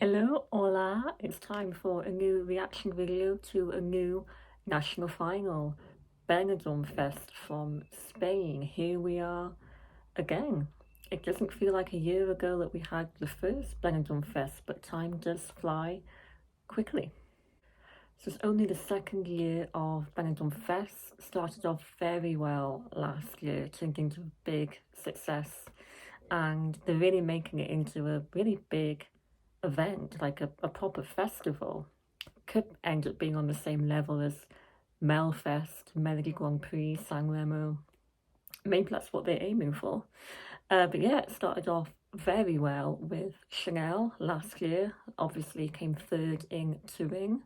Hello, hola. It's time for a new reaction video to a new national final, Benidorm Fest from Spain. Here we are again. It doesn't feel like a year ago that we had the first Benidorm Fest, but time does fly quickly. So it's only the second year of Benidorm Fest. Started off very well last year, turned into a big success, and they're really making it into a really big event, like a proper festival. Could end up being on the same level as Melfest, Melody Grand Prix, San Remo. Maybe that's what they're aiming for. But yeah, it started off very well with Chanel last year. Obviously came third in Turin.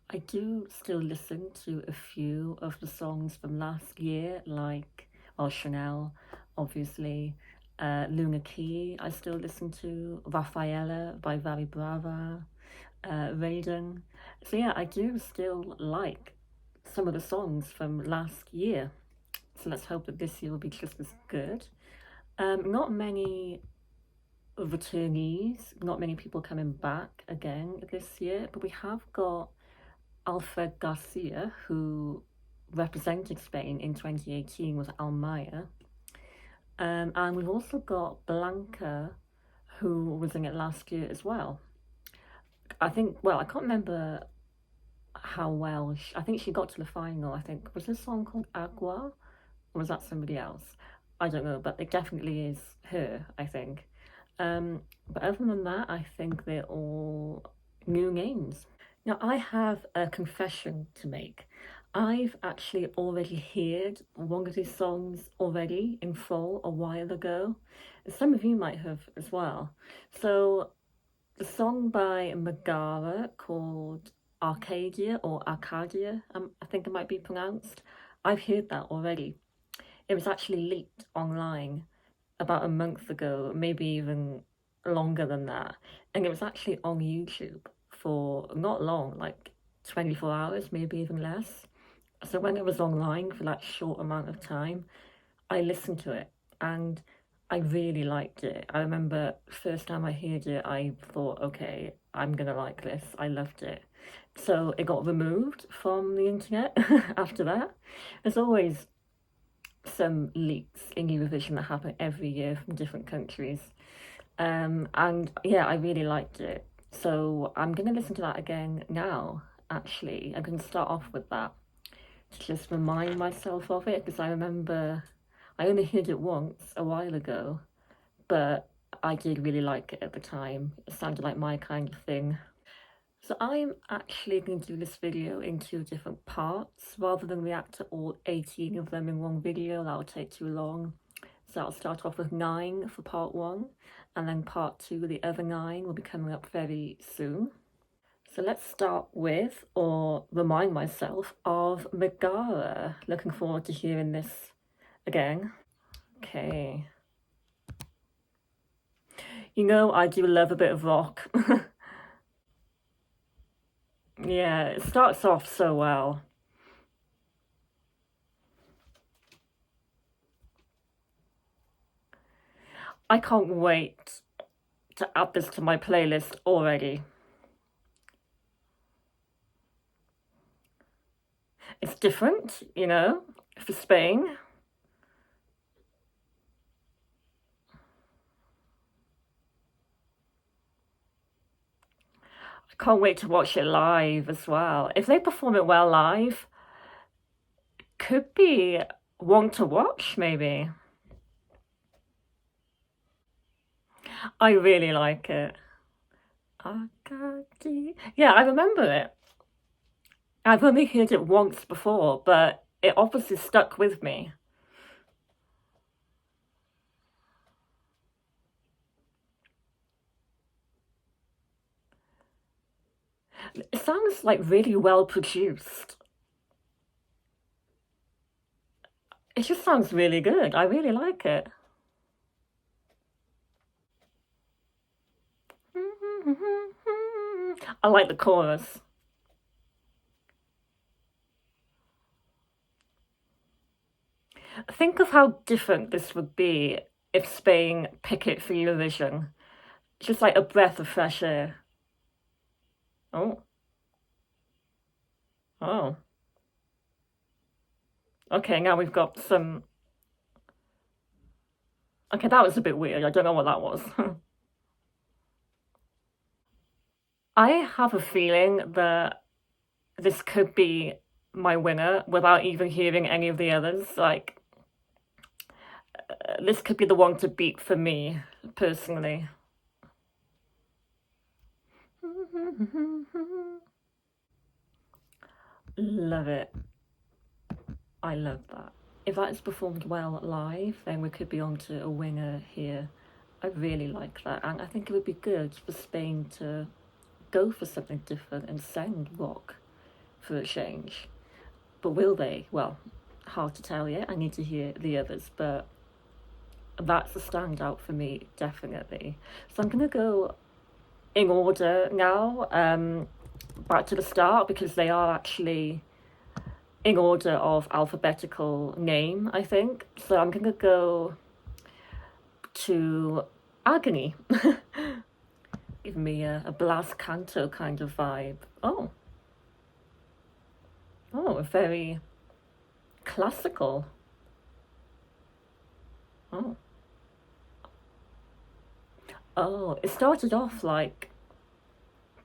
I do still listen to a few of the songs from last year, like, well, Chanel, obviously. Luna Key, I still listen to. Raffaella by Vari Brava. Raiden. So yeah, I do still like some of the songs from last year. So let's hope that this year will be just as good. Not many returnees, not many people coming back again this year, but we have got Alfred Garcia, who represented Spain in 2018 with Almaya. And we've also got Blanca, who was in it last year as well. I think, well, I can't remember how well, I think she got to the final. I think, was this song called Agua? Or was that somebody else? I don't know, but it definitely is her, I think. But other than that, I think they're all new names. Now, I have a confession to make. I've actually already heard one of these songs already in full a while ago. Some of you might have as well. So, the song by Megara called Arcadia or Arcadia, I think it might be pronounced. I've heard that already. It was actually leaked online about a month ago, maybe even longer than that. And it was actually on YouTube for not long, like 24 hours, maybe even less. So when it was online for that short amount of time, I listened to it and I really liked it. I remember first time I heard it, I thought, okay, I'm gonna like this. I loved it. So it got removed from the internet after that. There's always some leaks in Eurovision that happen every year from different countries. And yeah, I really liked it. So I'm gonna listen to that again now, actually. I'm gonna start off with that to just remind myself of it because I remember I only heard it once a while ago, but I did really like it at the time. It sounded like my kind of thing. So I'm actually going to do this video in two different parts rather than react to all 18 of them in one video. That'll take too long. So I'll start off with 9 for part 1, and then part 2, the other 9, will be coming up very soon. So let's start with, or remind myself of, Megara. Looking forward to hearing this again. Okay. You know, I do love a bit of rock. Yeah, it starts off so well. I can't wait to add this to my playlist already. It's different, you know, for Spain. I can't wait to watch it live as well. If they perform it well live, could be one to watch, maybe. I really like it. Arcadia. Yeah, I remember it. I've only heard it once before, but it obviously stuck with me. It sounds like really well produced. It just sounds really good. I really like it. I like the chorus. Think of how different this would be if Spain pick it for Eurovision. Just like a breath of fresh air. Oh, oh. Okay, now we've got some. Okay, that was a bit weird. I don't know what that was. I have a feeling that this could be my winner without even hearing any of the others. Like, this could be the one to beat for me, personally. Love it. I love that. If that's performed well live, then we could be on to a winner here. I really like that, and I think it would be good for Spain to go for something different and send rock for a change. But will they? Well, hard to tell yet. I need to hear the others, but that's a standout for me, definitely. So I'm gonna go in order now, back to the start, because they are actually in order of alphabetical name, I think. So I'm gonna go to Agony. Give me a blast canto kind of vibe. Oh, very classical. Oh, oh, it started off like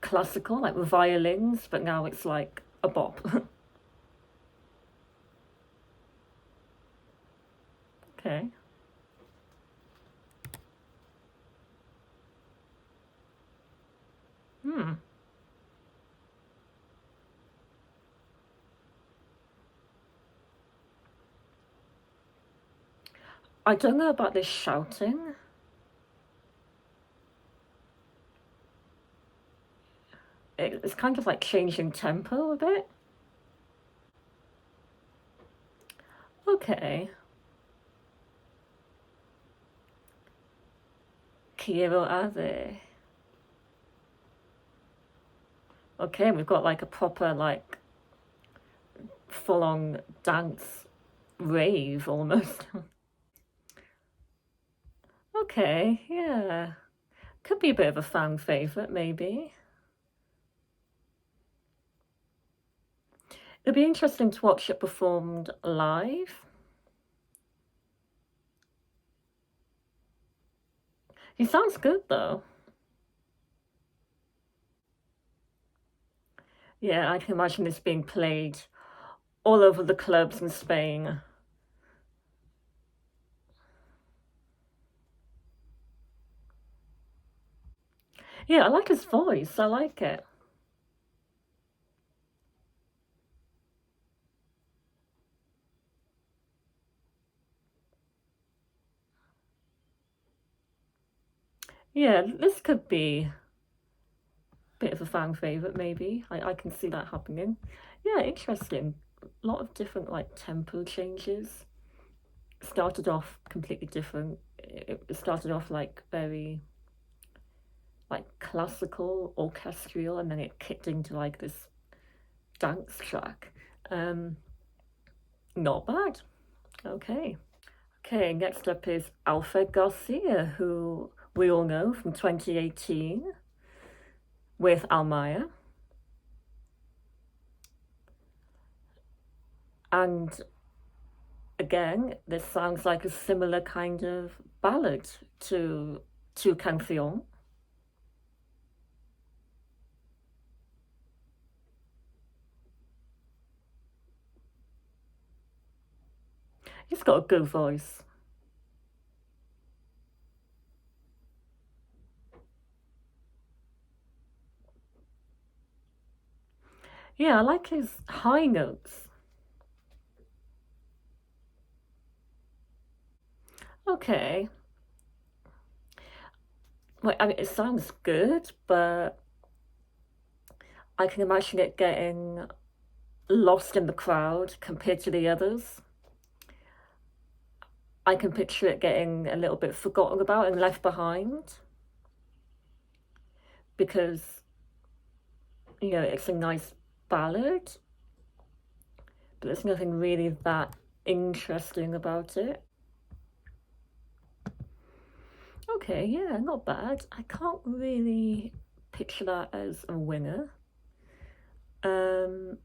classical, like with violins, but now it's like a bop. Okay. Hmm. I don't know about this shouting. It's kind of like changing tempo a bit. Okay. Quiero ave. Okay, we've got like a proper like full on dance rave almost. Okay, yeah. Could be a bit of a fan favourite, maybe. It'd be interesting to watch it performed live. He sounds good though. Yeah, I can imagine this being played all over the clubs in Spain. Yeah, I like his voice. I like it. Yeah, this could be a bit of a fan favourite, maybe. I can see that happening. Yeah, interesting. A lot of different like tempo changes. Started off completely different. It started off like very like classical, orchestral, and then it kicked into like this dance track. Um, Not bad. Okay. Okay, next up is Alfred Garcia, who we all know from 2018 with Almaya. And again, this sounds like a similar kind of ballad to Canción. He's got a good voice. Yeah, I like his high notes. Okay. Like, I mean, it sounds good, but I can imagine it getting lost in the crowd compared to the others. I can picture it getting a little bit forgotten about and left behind because, it's a nice ballad, but there's nothing really that interesting about it. Okay, yeah, not bad. I can't really picture that as a winner. Um,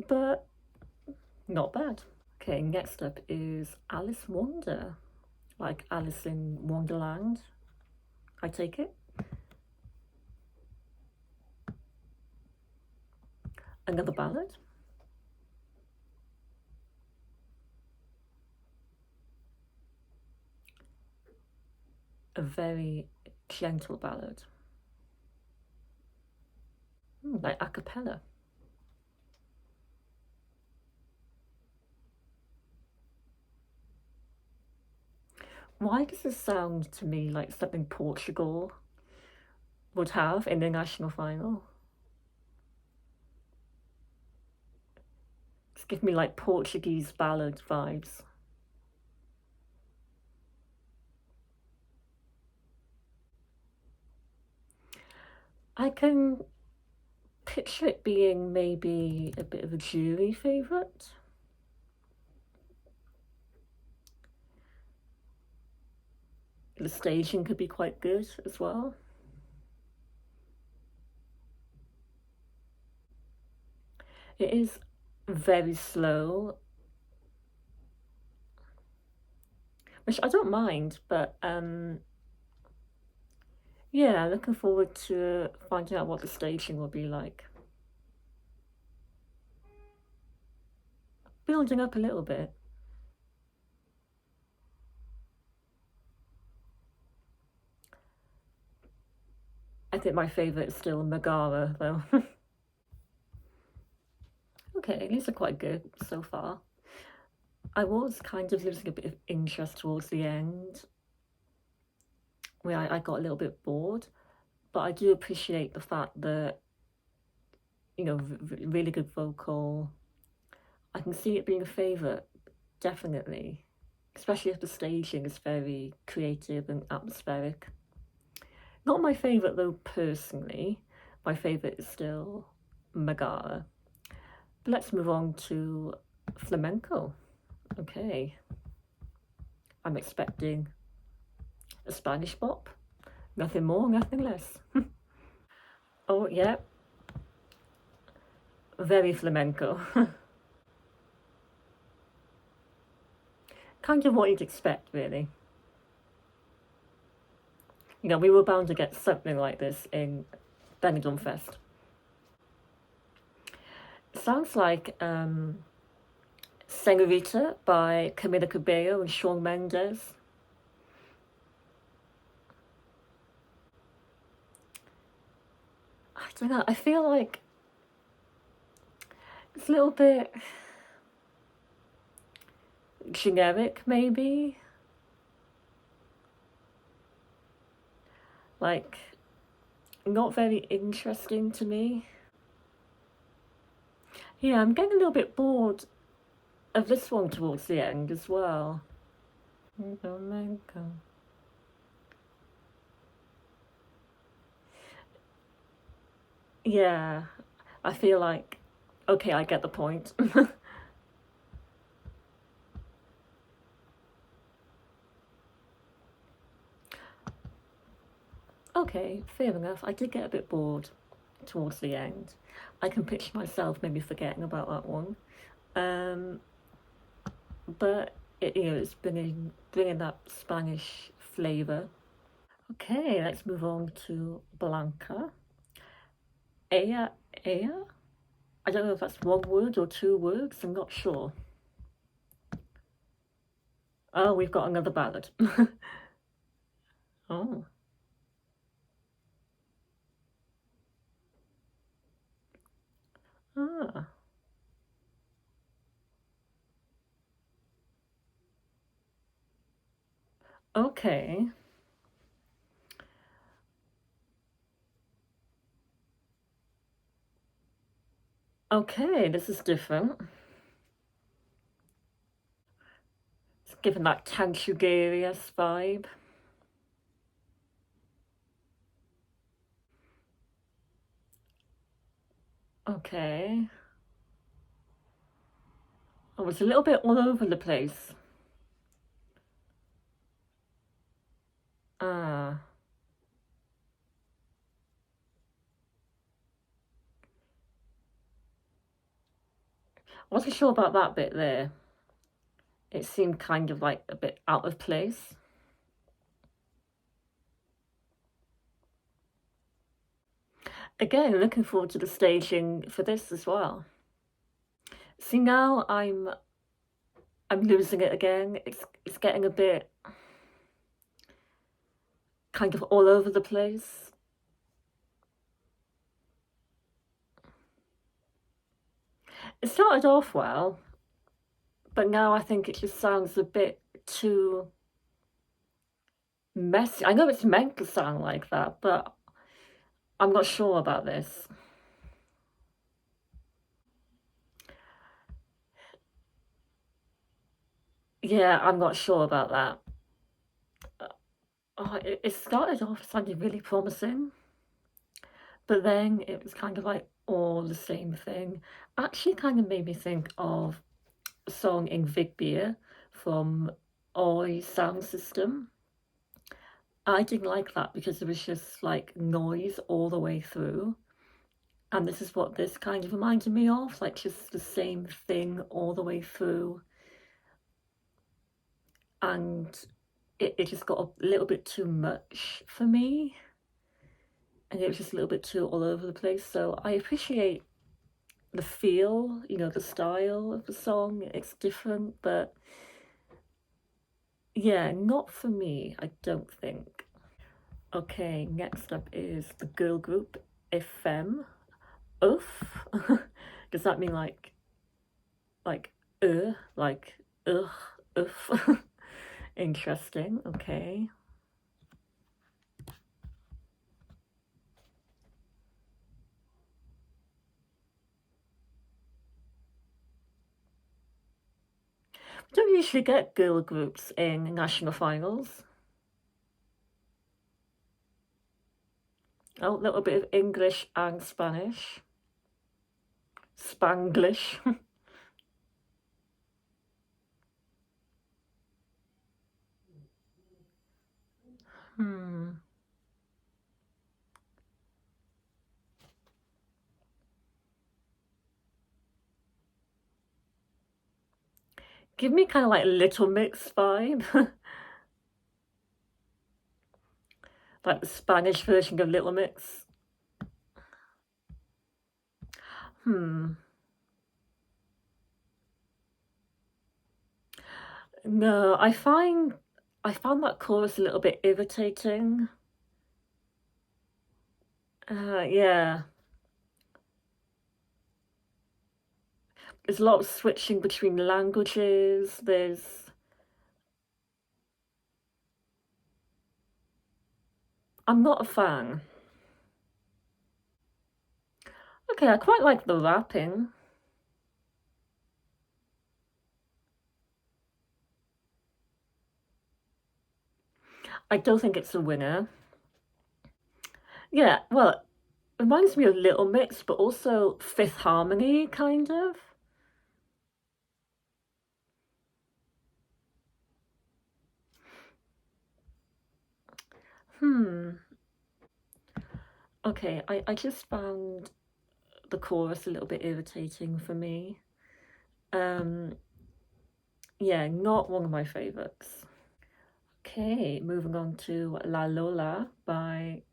but not bad. Okay, next up is Alice Wonder, like Alice in Wonderland, I take it. Another ballad. A very gentle ballad. Like a cappella. Why does this sound to me like something Portugal would have in the national final? It's giving me like Portuguese ballad vibes. I can picture it being maybe a bit of a jury favourite. The staging could be quite good as well. It is very slow, which I don't mind, but yeah, looking forward to finding out what the staging will be like. Building up a little bit. I think my favourite is still Megara, though. Okay, these are quite good so far. I was kind of losing a bit of interest towards the end, where I got a little bit bored, but I do appreciate the fact that, really good vocal. I can see it being a favourite, definitely, especially if the staging is very creative and atmospheric. Not my favourite though, personally. My favourite is still Megara. But let's move on to Flamenco. Okay. I'm expecting a Spanish bop. Nothing more, nothing less. Oh, yeah. Very flamenco. Kind of what you'd expect, really. We were bound to get something like this in Benidorm Fest. It sounds like Senorita by Camila Cabello and Shawn Mendes. I don't know, I feel like it's a little bit generic, maybe. Like, not very interesting to me. Yeah, I'm getting a little bit bored of this one towards the end as well. Flamenco. Yeah, I feel like, okay, I get the point. Okay, fair enough. I did get a bit bored towards the end. I can picture myself maybe forgetting about that one. Um, but it's bringing that Spanish flavour. Okay, let's move on to Blanca. Aya, Aya? I don't know if that's one word or two words, I'm not sure. Oh, we've got another ballad. Oh. Ah. Okay. Okay, this is different. It's giving that Tanchugarius vibe. Okay. Oh, it's a little bit all over the place. Ah. I wasn't sure about that bit there. It seemed kind of like a bit out of place. Again, looking forward to the staging for this as well. See, now I'm losing it again. It's getting a bit kind of all over the place. It started off well, but now I think it just sounds a bit too messy. I know it's meant to sound like that, but I'm not sure about this. Yeah, I'm not sure about that. It started off sounding really promising, but then it was kind of like all the same thing. Actually, kind of made me think of a song in Vigbeer from Oi Sound System. I didn't like that because it was just like noise all the way through. And this is what this kind of reminded me of, like just the same thing all the way through. And it just got a little bit too much for me. And it was just a little bit too all over the place. So I appreciate the feel, the style of the song. It's different, but yeah, not for me, I don't think. Okay, next up is the girl group Femme Oof. Does that mean like like ugh, oof? Interesting. Okay. Don't usually get girl groups in national finals. Oh, a little bit of English and Spanish. Spanglish. Hmm. Give me kind of like Little Mix vibe. Like the Spanish version of Little Mix. Hmm. No, I found that chorus a little bit irritating. Yeah. There's a lot of switching between languages. I'm not a fan. Okay, I quite like the rapping. I don't think it's a winner. Yeah, well, it reminds me of Little Mix, but also Fifth Harmony, kind of. Hmm. Okay, I just found the chorus a little bit irritating for me. Um, yeah, not one of my favorites. Okay, moving on to La Lola by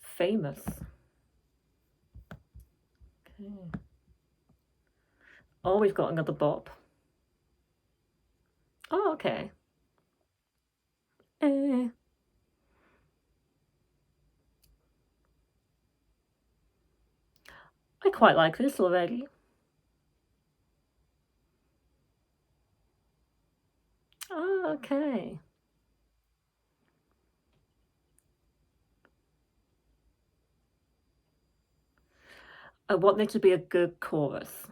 Famous. Okay. Oh, we've got another bop. Oh, okay. Eh, I quite like this already. Oh, okay. I want there to be a good chorus.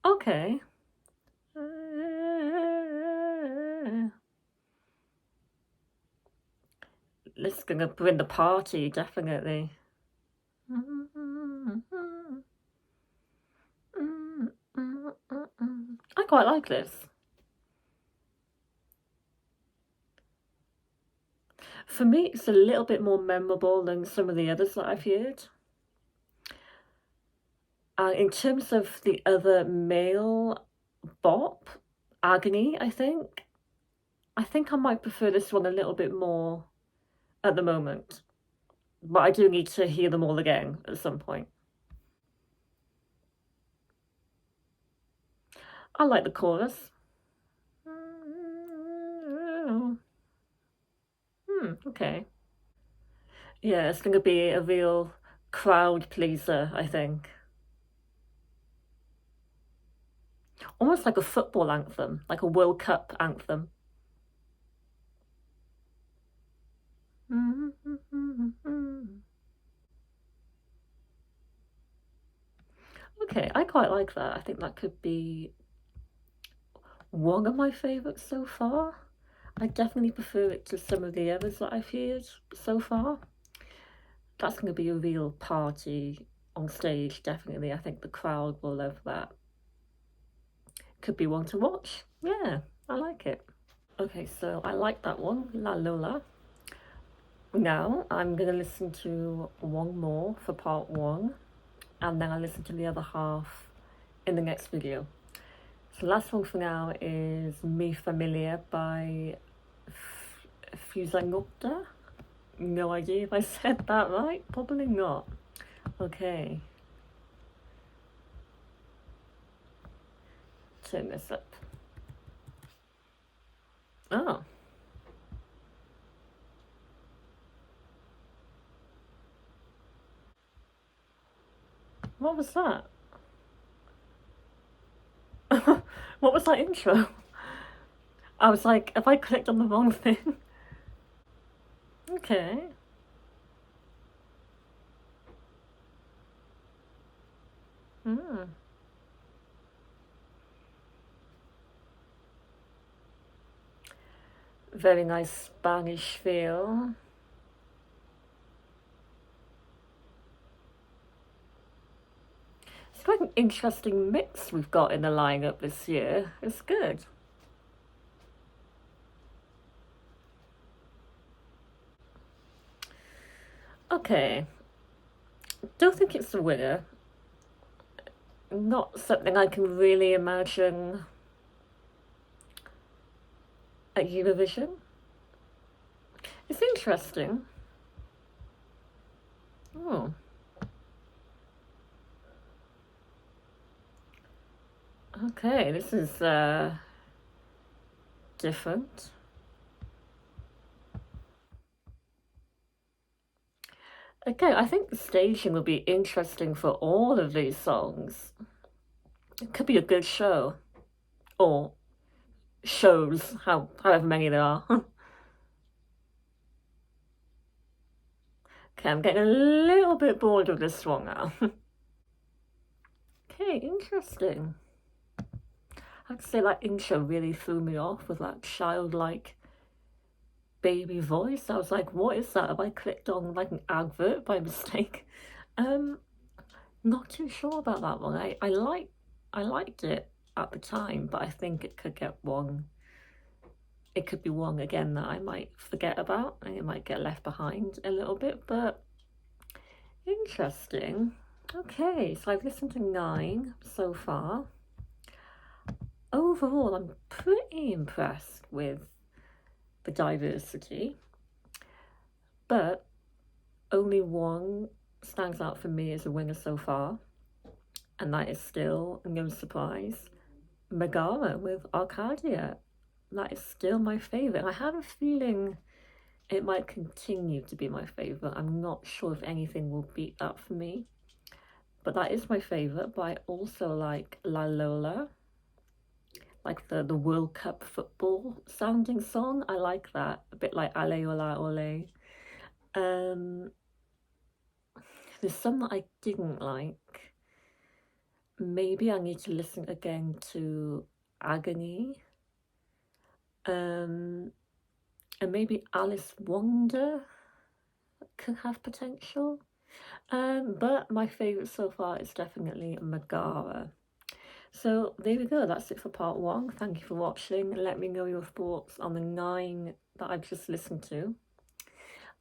Okay. This is gonna bring the party, definitely. I quite like this. For me, it's a little bit more memorable than some of the others that I've heard. In terms of the other male bop, Agony, I think. I think I might prefer this one a little bit more at the moment. But I do need to hear them all again at some point. I like the chorus. Okay. Yeah, it's going to be a real crowd pleaser, I think. Almost like a football anthem, like a World Cup anthem. Okay, I quite like that. I think that could be one of my favourites so far. I definitely prefer it to some of the others that I've heard so far. That's going to be a real party on stage, definitely. I think the crowd will love that. Could be one to watch. Yeah, I like it. Okay, so I like that one, La Lola. Now I'm going to listen to one more for part one, and then I'll listen to the other half in the next video. So the last one for now is Mi Familia by Fusangupta. No idea if I said that right. Probably not. Okay. Turn this up. Oh. What was that? What was that intro? I was like, have I clicked on the wrong thing? Okay. Hmm. Very nice Spanish feel. It's quite an interesting mix we've got in the lineup this year. It's good. Okay. Don't think it's the winner. Not something I can really imagine at Eurovision. It's interesting. Oh. Okay, this is different. Okay, I think the staging will be interesting for all of these songs. It could be a good show. Or shows, however many there are. Okay, I'm getting a little bit bored of this one now. Okay, interesting. I have to say that intro really threw me off with that childlike baby voice. I was like, what is that? Have I clicked on like an advert by mistake? Not too sure about that one. I liked it at the time, but I think it could get one. It could be one again that I might forget about, and it might get left behind a little bit, but interesting. Okay, so I've listened to 9 so far. Overall, I'm pretty impressed with the diversity, but only one stands out for me as a winner so far, and that is still, no surprise, Megara with Arcadia. That is still my favourite. I have a feeling it might continue to be my favourite. I'm not sure if anything will beat that for me, but that is my favourite. But I also like La Lola, like the World Cup football sounding song. I like that, a bit like Ale Ola Ole. There's some that I didn't like. Maybe I need to listen again to Agony. And maybe Alice Wonder could have potential. But my favourite so far is definitely Megara. So there we go, that's it for part 1. Thank you for watching. Let me know your thoughts on the 9 that I've just listened to.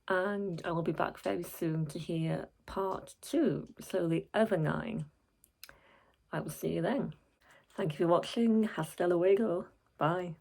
and I will be back very soon to hear part 2, so the other 9. I will see you then. Thank you for watching. Hasta luego. Bye.